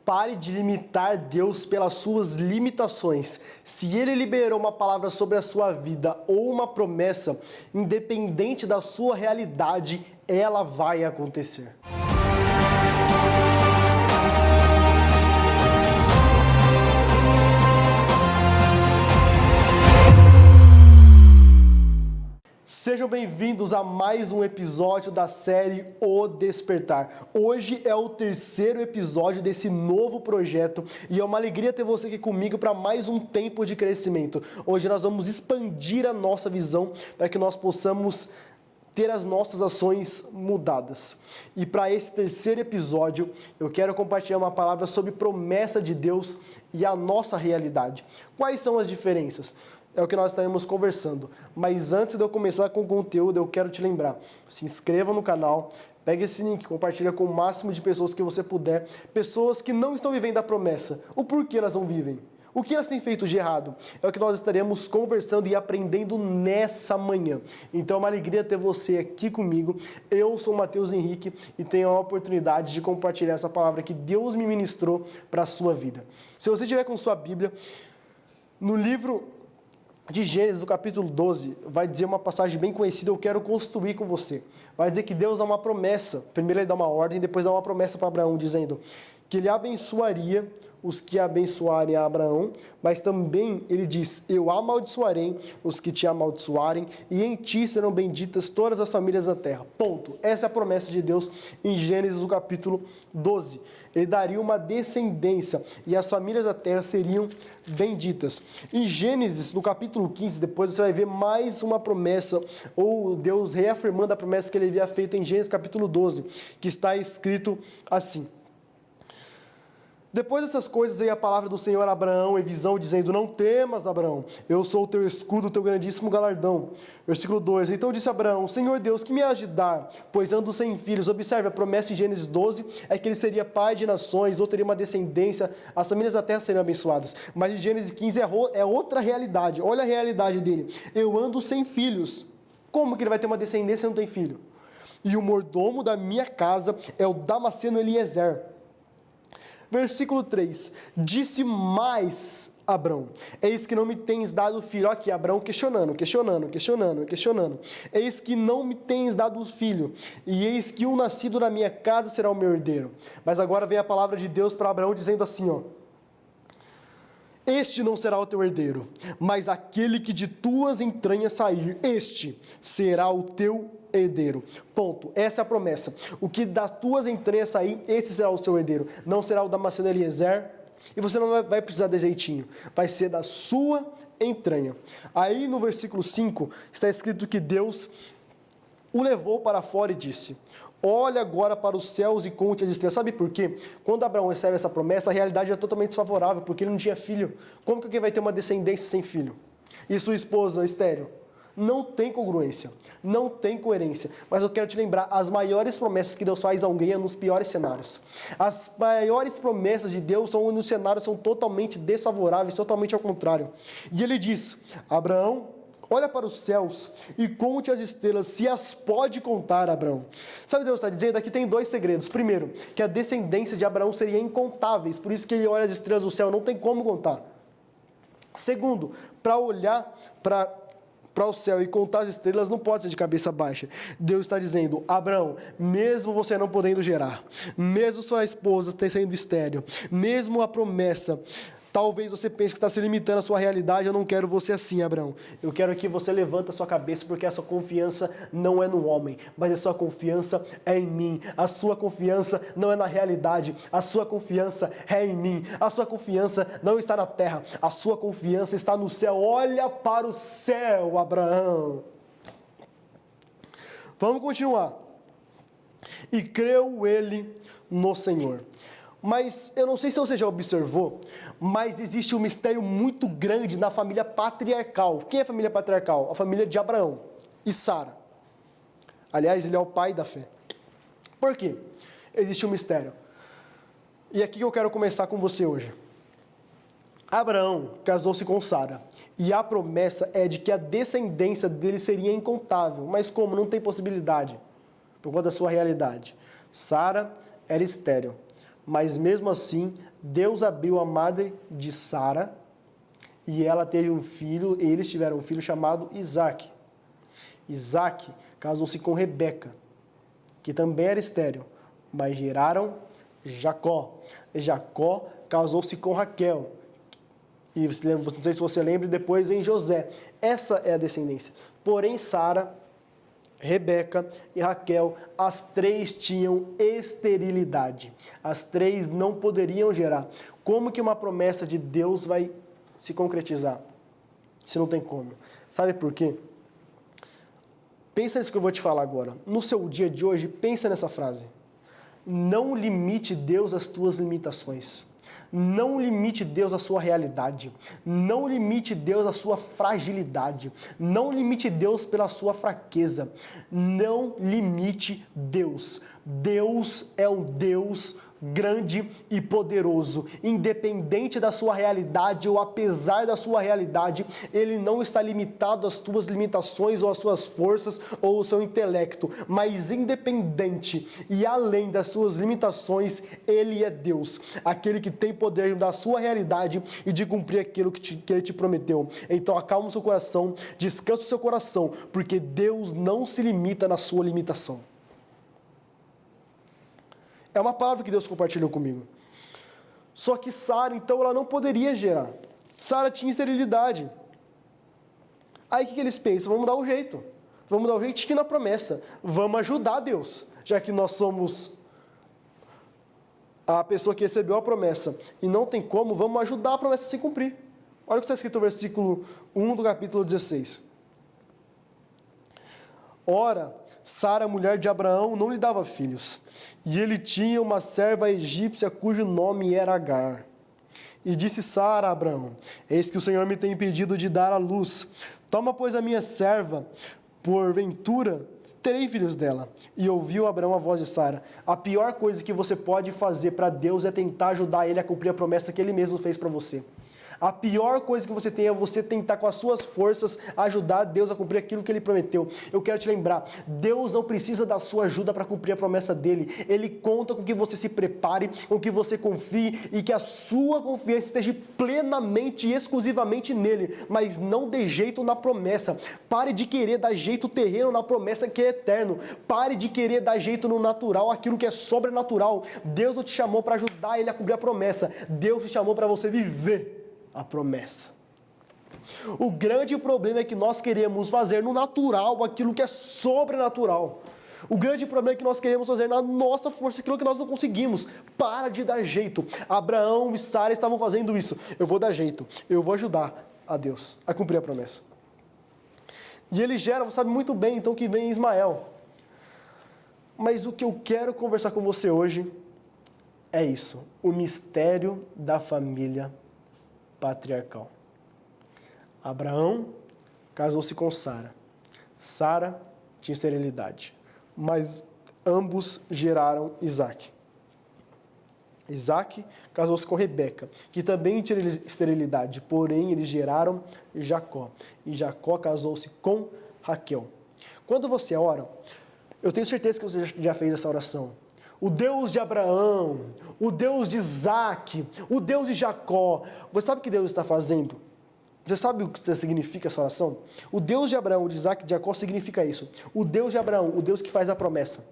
Pare de limitar Deus pelas suas limitações. Se Ele liberou uma palavra sobre a sua vida ou uma promessa, independente da sua realidade, ela vai acontecer. Sejam bem-vindos a mais um episódio da série O Despertar. Hoje é o terceiro episódio desse novo projeto e é uma alegria ter você aqui comigo para mais um tempo de crescimento. Hoje nós vamos expandir a nossa visão para que nós possamos ter as nossas ações mudadas. E para esse terceiro episódio, eu quero compartilhar uma palavra sobre promessa de Deus e a nossa realidade. Quais são as diferenças? É o que nós estaremos conversando. Mas antes de eu começar com o conteúdo, eu quero te lembrar, se inscreva no canal, pegue esse link, compartilha com o máximo de pessoas que você puder, pessoas que não estão vivendo a promessa. O porquê elas não vivem? O que elas têm feito de errado? É o que nós estaremos conversando e aprendendo nessa manhã. Então é uma alegria ter você aqui comigo. Eu sou o Matheus Henrique e tenho a oportunidade de compartilhar essa palavra que Deus me ministrou para a sua vida. Se você estiver com sua Bíblia, no livro de Gênesis, do capítulo 12, vai dizer uma passagem bem conhecida, eu quero construir com você. Vai dizer que Deus dá uma promessa, primeiro ele dá uma ordem, depois dá uma promessa para Abraão, dizendo que ele abençoaria os que abençoarem a Abraão, mas também ele diz, eu amaldiçoarei os que te amaldiçoarem, e em ti serão benditas todas as famílias da terra. Ponto. Essa é a promessa de Deus em Gênesis, no capítulo 12. Ele daria uma descendência, e as famílias da terra seriam benditas. Em Gênesis, no capítulo 15, depois você vai ver mais uma promessa, ou Deus reafirmando a promessa que ele havia feito em Gênesis, capítulo 12, que está escrito assim. Depois dessas coisas veio a palavra do Senhor a Abraão em visão, dizendo, não temas, Abraão, eu sou o teu escudo, o teu grandíssimo galardão. Versículo 2, então disse Abraão, Senhor Deus, que me hás de dar, pois ando sem filhos. Observe, a promessa em Gênesis 12 é que ele seria pai de nações, ou teria uma descendência, as famílias da terra seriam abençoadas. Mas em Gênesis 15 é outra realidade, olha a realidade dele, eu ando sem filhos. Como que ele vai ter uma descendência e não tem filho? E o mordomo da minha casa é o Damasceno Eliezer. Versículo 3, disse mais Abrão, eis que não me tens dado filho. Aqui, Abrão questionando. Eis que não me tens dado filho, e eis que um nascido na minha casa será o meu herdeiro. Mas agora vem a palavra de Deus para Abraão dizendo assim, ó. Este não será o teu herdeiro, mas aquele que de tuas entranhas sair, este será o teu herdeiro. Ponto. Essa é a promessa. O que das tuas entranhas sair, esse será o seu herdeiro. Não será o Damasceno Eliezer, e você não vai precisar de jeitinho. Vai ser da sua entranha. Aí no versículo 5 está escrito que Deus o levou para fora e disse, olha agora para os céus e conte as estrelas. Sabe por quê? Quando Abraão recebe essa promessa, a realidade é totalmente desfavorável, porque ele não tinha filho. Como que alguém vai ter uma descendência sem filho? E sua esposa estéril? Não tem congruência, não tem coerência. Mas eu quero te lembrar, as maiores promessas que Deus faz a alguém é nos piores cenários. As maiores promessas de Deus são nos cenários são totalmente desfavoráveis, totalmente ao contrário. E ele diz, Abraão, olha para os céus e conte as estrelas, se as pode contar, Abraão. Sabe o que Deus está dizendo? Aqui tem dois segredos. Primeiro, que a descendência de Abraão seria incontáveis, por isso que ele olha as estrelas do céu, não tem como contar. Segundo, para olhar para o céu e contar as estrelas não pode ser de cabeça baixa. Deus está dizendo, Abraão, mesmo você não podendo gerar, mesmo sua esposa sendo estéril, mesmo a promessa, talvez você pense que está se limitando à sua realidade, eu não quero você assim, Abraão. Eu quero que você levante a sua cabeça, porque a sua confiança não é no homem, mas a sua confiança é em mim. A sua confiança não é na realidade, a sua confiança é em mim. A sua confiança não está na terra, a sua confiança está no céu. Olha para o céu, Abraão. Vamos continuar. E creu ele no Senhor. Mas eu não sei se você já observou, mas existe um mistério muito grande na família patriarcal. Quem é a família patriarcal? A família de Abraão e Sara. Aliás, ele é o pai da fé. Por quê? Existe um mistério. E aqui que eu quero começar com você hoje. Abraão casou-se com Sara. E a promessa é de que a descendência dele seria incontável. Mas como? Não tem possibilidade. Por conta da sua realidade. Sara era estéril. Mas mesmo assim, Deus abriu a madre de Sara e ela teve um filho, eles tiveram um filho chamado Isaac. Isaac casou-se com Rebeca, que também era estéril, mas geraram Jacó. Jacó casou-se com Raquel. E não sei se você lembra, depois vem José. Essa é a descendência. Porém, Sara, Rebeca e Raquel, as três tinham esterilidade. As três não poderiam gerar. Como que uma promessa de Deus vai se concretizar? Se não tem como. Sabe por quê? Pensa nisso que eu vou te falar agora. No seu dia de hoje, pensa nessa frase. Não limite Deus às tuas limitações. Não limite Deus à sua realidade. Não limite Deus à sua fragilidade. Não limite Deus pela sua fraqueza. Não limite Deus. Deus é um Deus grande e poderoso. Independente da sua realidade ou apesar da sua realidade, Ele não está limitado às tuas limitações ou às suas forças ou ao seu intelecto, mas independente e além das suas limitações, Ele é Deus, aquele que tem poder da sua realidade e de cumprir aquilo que Ele te prometeu. Então acalma o seu coração, descansa o seu coração, porque Deus não se limita na sua limitação. É uma palavra que Deus compartilhou comigo. Só que Sara, então, ela não poderia gerar. Sara tinha esterilidade. Aí o que eles pensam? Vamos dar um jeito. Vamos dar um jeitinho na promessa. Vamos ajudar Deus. Já que nós somos a pessoa que recebeu a promessa e não tem como, vamos ajudar a promessa a se cumprir. Olha o que está escrito no versículo 1 do capítulo 16. Ora, Sara, mulher de Abraão, não lhe dava filhos, e ele tinha uma serva egípcia cujo nome era Agar. E disse Sara a Abraão: eis que o Senhor me tem impedido de dar à luz. Toma, pois, a minha serva, porventura terei filhos dela. E ouviu Abraão a voz de Sara. A pior coisa que você pode fazer para Deus é tentar ajudar Ele a cumprir a promessa que Ele mesmo fez para você. A pior coisa que você tem é você tentar com as suas forças ajudar Deus a cumprir aquilo que Ele prometeu. Eu quero te lembrar, Deus não precisa da sua ajuda para cumprir a promessa dEle. Ele conta com que você se prepare, com que você confie e que a sua confiança esteja plenamente e exclusivamente nele, mas não dê jeito na promessa. Pare de querer dar jeito terreno na promessa que é eterno. Pare de querer dar jeito no natural, aquilo que é sobrenatural. Deus não te chamou para ajudar Ele a cumprir a promessa. Deus te chamou para você viver a promessa. O grande problema é que nós queremos fazer no natural aquilo que é sobrenatural. O grande problema é que nós queremos fazer na nossa força aquilo que nós não conseguimos. Para de dar jeito. Abraão e Sara estavam fazendo isso. Eu vou dar jeito. Eu vou ajudar a Deus a cumprir a promessa. E ele gera, você sabe muito bem, então, que vem Ismael. Mas o que eu quero conversar com você hoje é isso. O mistério da família patriarcal. Abraão casou-se com Sara. Sara tinha esterilidade, mas ambos geraram Isaac. Isaac casou-se com Rebeca, que também tinha esterilidade, porém eles geraram Jacó. E Jacó casou-se com Raquel. Quando você ora, eu tenho certeza que você já fez essa oração. O Deus de Abraão, o Deus de Isaac, o Deus de Jacó. Você sabe o que Deus está fazendo? Você sabe o que significa essa oração? O Deus de Abraão, de Isaac e de Jacó significa isso. O Deus de Abraão, o Deus que faz a promessa.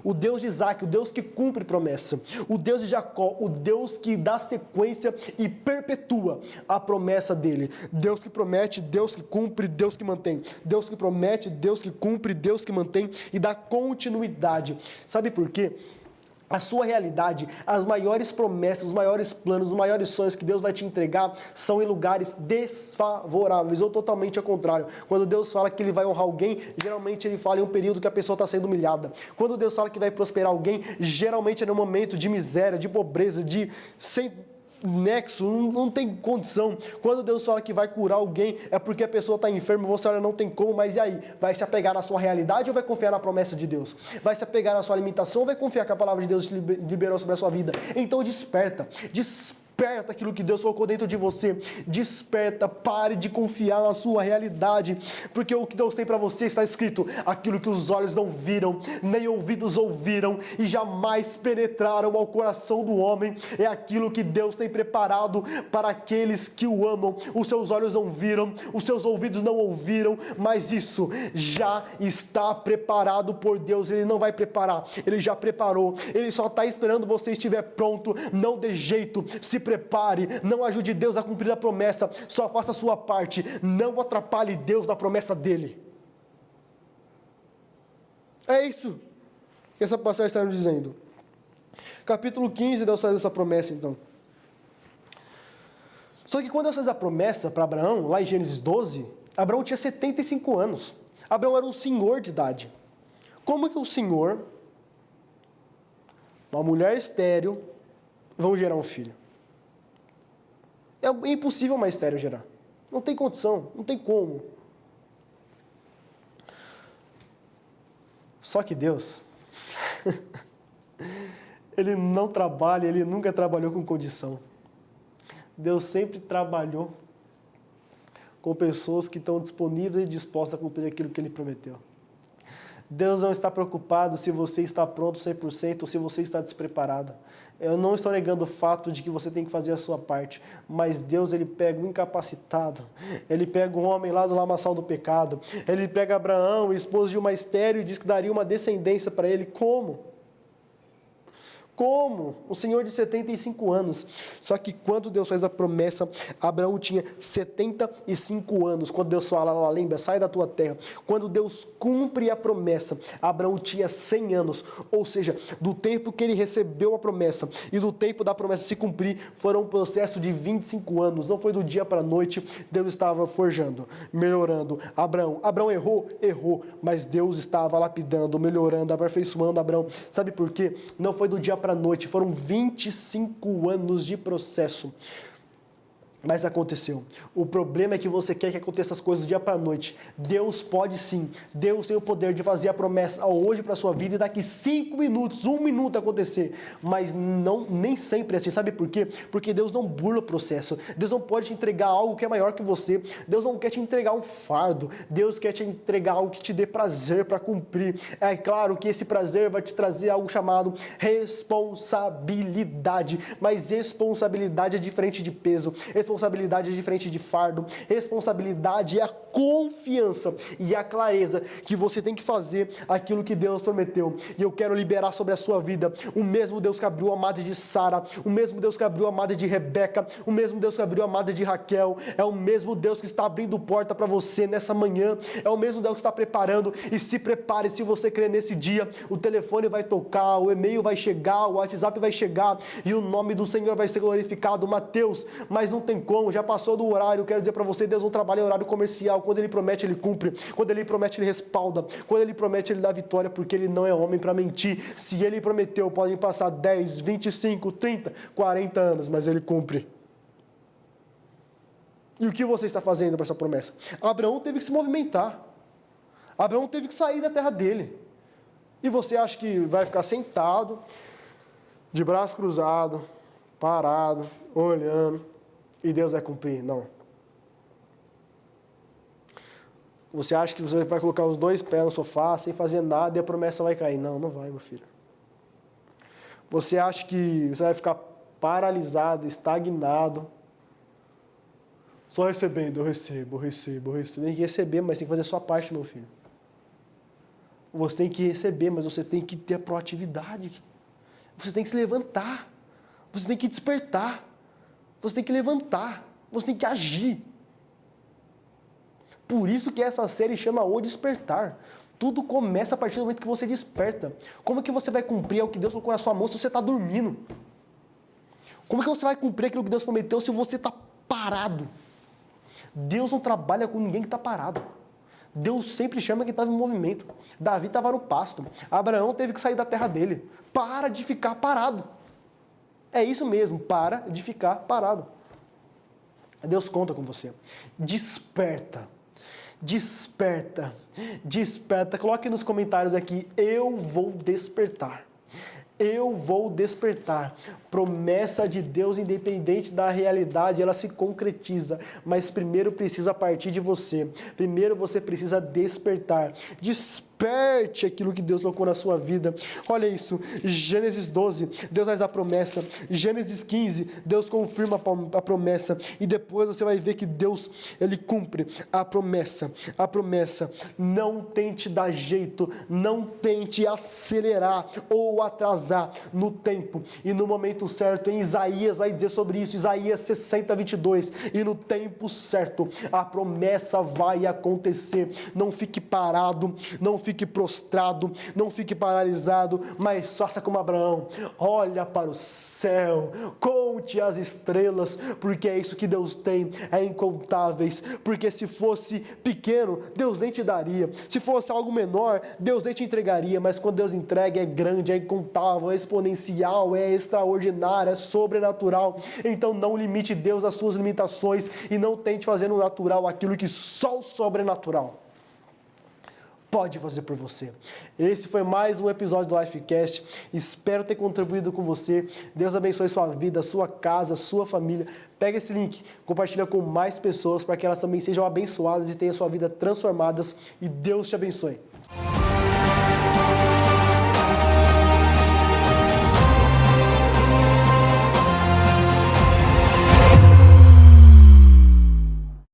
O Deus de Isaac, o Deus que cumpre promessa. O Deus de Jacó, o Deus que dá sequência e perpetua a promessa dele. Deus que promete, Deus que cumpre, Deus que mantém. Deus que promete, Deus que cumpre, Deus que mantém e dá continuidade. Sabe por quê? A sua realidade, as maiores promessas, os maiores planos, os maiores sonhos que Deus vai te entregar são em lugares desfavoráveis ou totalmente ao contrário. Quando Deus fala que Ele vai honrar alguém, geralmente Ele fala em um período que a pessoa está sendo humilhada. Quando Deus fala que vai prosperar alguém, geralmente é num momento de miséria, de pobreza, sem nexo, não tem condição. Quando Deus fala que vai curar alguém, é porque a pessoa está enferma, você olha, não tem como, mas e aí? Vai se apegar na sua realidade ou vai confiar na promessa de Deus? Vai se apegar na sua limitação ou vai confiar que a palavra de Deus te liberou sobre a sua vida? Então desperta desperta aquilo que Deus colocou dentro de você. Desperta, pare de confiar na sua realidade, porque o que Deus tem para você está escrito: aquilo que os olhos não viram, nem ouvidos ouviram e jamais penetraram ao coração do homem, é aquilo que Deus tem preparado para aqueles que o amam. Os seus olhos não viram, os seus ouvidos não ouviram, mas isso já está preparado por Deus. Ele não vai preparar, Ele já preparou, Ele só está esperando você estiver pronto. Não dê jeito, se prepare, não ajude Deus a cumprir a promessa, só faça a sua parte, não atrapalhe Deus na promessa dEle. É isso que essa passagem está nos dizendo. Capítulo 15, Deus faz essa promessa então. Só que quando Deus faz a promessa para Abraão, lá em Gênesis 12, Abraão tinha 75 anos. Abraão era um senhor de idade. Como que um senhor, uma mulher estéril, vão gerar um filho? É impossível uma estéril gerar. Não tem condição, não tem como. Só que Deus, Ele não trabalha, Ele nunca trabalhou com condição. Deus sempre trabalhou com pessoas que estão disponíveis e dispostas a cumprir aquilo que Ele prometeu. Deus não está preocupado se você está pronto 100% ou se você está despreparado. Eu não estou negando o fato de que você tem que fazer a sua parte, mas Deus, Ele pega o incapacitado, Ele pega o homem lá do lamaçal do pecado, Ele pega Abraão, esposo de uma estéril, e diz que daria uma descendência para ele. Como? Como? Um senhor de 75 anos. Só que quando Deus faz a promessa, Abraão tinha 75 anos. Quando Deus fala, lá, lembra, sai da tua terra. Quando Deus cumpre a promessa, Abraão tinha 100 anos. Ou seja, do tempo que ele recebeu a promessa e do tempo da promessa se cumprir, foram um processo de 25 anos. Não foi do dia para a noite. Deus estava forjando, melhorando Abraão. Abraão errou? Errou. Mas Deus estava lapidando, melhorando, aperfeiçoando Abraão. Sabe por quê? Não foi do dia para a noite, foram 25 anos de processo. Mas aconteceu. O problema é que você quer que aconteça as coisas do dia para a noite. Deus pode sim. Deus tem o poder de fazer a promessa hoje para a sua vida e daqui 5 minutos, 1 minuto acontecer. Mas não, nem sempre é assim. Sabe por quê? Porque Deus não burla o processo. Deus não pode te entregar algo que é maior que você. Deus não quer te entregar um fardo. Deus quer te entregar algo que te dê prazer para cumprir. É claro que esse prazer vai te trazer algo chamado responsabilidade. Mas responsabilidade é diferente de peso. Responsabilidade é diferente de fardo. Responsabilidade é a confiança e a clareza que você tem que fazer aquilo que Deus prometeu. E eu quero liberar sobre a sua vida o mesmo Deus que abriu a madre de Sara, o mesmo Deus que abriu a madre de Rebeca, o mesmo Deus que abriu a madre de Raquel, é o mesmo Deus que está abrindo porta para você nessa manhã, é o mesmo Deus que está preparando. E se prepare, se você crer nesse dia, o telefone vai tocar, o e-mail vai chegar, o WhatsApp vai chegar e o nome do Senhor vai ser glorificado. Mateus, mas não tem como, já passou do horário. Quero dizer para você, Deus não trabalha em horário comercial. Quando Ele promete, Ele cumpre. Quando Ele promete, Ele respalda. Quando Ele promete, Ele dá vitória, porque Ele não é homem para mentir. Se Ele prometeu, podem passar 10, 25, 30, 40 anos, mas Ele cumpre. E o que você está fazendo para essa promessa? Abraão teve que se movimentar. Abraão teve que sair da terra dele. E você acha que vai ficar sentado, de braço cruzado, parado, olhando, e Deus vai cumprir? Não. Você acha que você vai colocar os 2 pés no sofá sem fazer nada e a promessa vai cair? Não, não vai, meu filho. Você acha que você vai ficar paralisado, estagnado, só recebendo? Eu recebo. Tem que receber, mas tem que fazer a sua parte, meu filho. Você tem que receber, mas você tem que ter a proatividade. Você tem que se levantar. Você tem que despertar. Você tem que levantar. Você tem que agir. Por isso que essa série chama O Despertar. Tudo começa a partir do momento que você desperta. Como que você vai cumprir o que Deus colocou na sua mão se você está dormindo? Como que você vai cumprir aquilo que Deus prometeu se você está parado? Deus não trabalha com ninguém que está parado. Deus sempre chama quem estava em movimento. Davi estava no pasto. Abraão teve que sair da terra dele. Para de ficar parado. É isso mesmo, para de ficar parado. Deus conta com você. Desperta. Desperta. Desperta. Coloque nos comentários aqui, eu vou despertar. eu vou despertar. Promessa de Deus, independente da realidade, ela se concretiza, mas primeiro precisa partir de você. Primeiro você precisa despertar. Desperte aquilo que Deus colocou na sua vida. Olha isso, Gênesis 12, Deus faz a promessa. Gênesis 15, Deus confirma a promessa. E depois você vai ver que Deus, ele cumpre a promessa. A promessa. Não tente dar jeito, não tente acelerar ou atrasar no tempo e no momento certo. Em Isaías vai dizer sobre isso, Isaías 60, 22. E no tempo certo, a promessa vai acontecer. Não fique parado, não fique prostrado, não fique paralisado, mas faça como Abraão. Olha para o céu, conte as estrelas, porque é isso que Deus tem, é incontáveis. Porque se fosse pequeno, Deus nem te daria. Se fosse algo menor, Deus nem te entregaria. Mas quando Deus entrega, é grande, é incontável, é exponencial, é extraordinário, é sobrenatural. Então não limite Deus às suas limitações e não tente fazer no natural aquilo que só o sobrenatural pode fazer por você. Esse foi mais um episódio do Lifecast. Espero ter contribuído com você. Deus abençoe sua vida, sua casa, sua família. Pega esse link, compartilha com mais pessoas para que elas também sejam abençoadas e tenham sua vida transformadas. E Deus te abençoe.